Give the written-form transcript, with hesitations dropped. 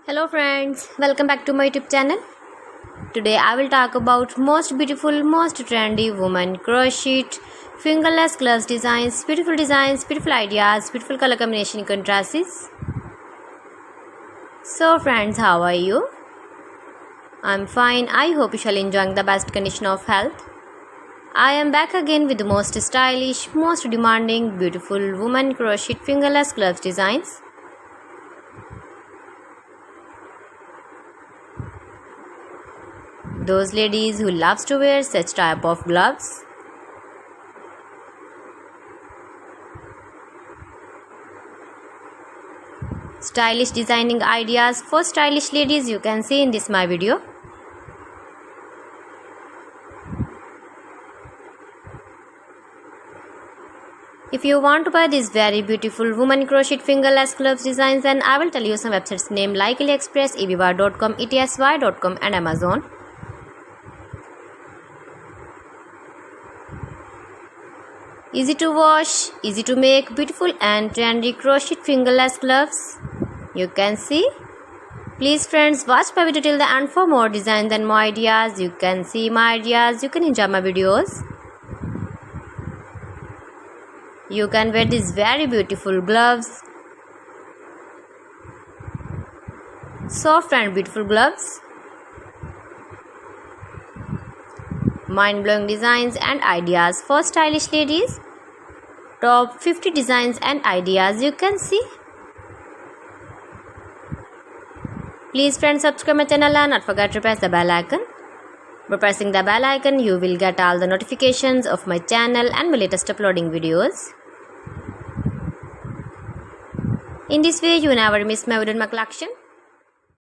Hello friends, welcome back to my YouTube channel. Today I will talk about most beautiful, most trendy woman crochet fingerless gloves designs, beautiful ideas, beautiful color combination contrasts. So friends, how are you? I'm fine. I hope you shall enjoy the best condition of health. I am back again with the most stylish, most demanding, beautiful woman crochet fingerless gloves designs. Those ladies who loves to wear such type of gloves. Stylish designing ideas for stylish ladies you can see in this my video. If you want to buy these very beautiful woman crochet fingerless gloves designs, then I will tell you some websites name like AliExpress, eBay.com, ETSY.com and Amazon. Easy to wash, easy to make, beautiful and trendy crochet fingerless gloves. You can see. Please friends, watch my video till the end for more designs and more ideas. You can see my ideas, you can enjoy my videos. You can wear these very beautiful gloves. Soft and beautiful gloves. Mind-blowing designs and ideas for stylish ladies. Top 50 designs and ideas you can see. Please friends, subscribe my channel and not forget to press the bell icon. By pressing the bell icon, you will get all the notifications of my channel and my latest uploading videos. In this way, you never miss my video in my collection.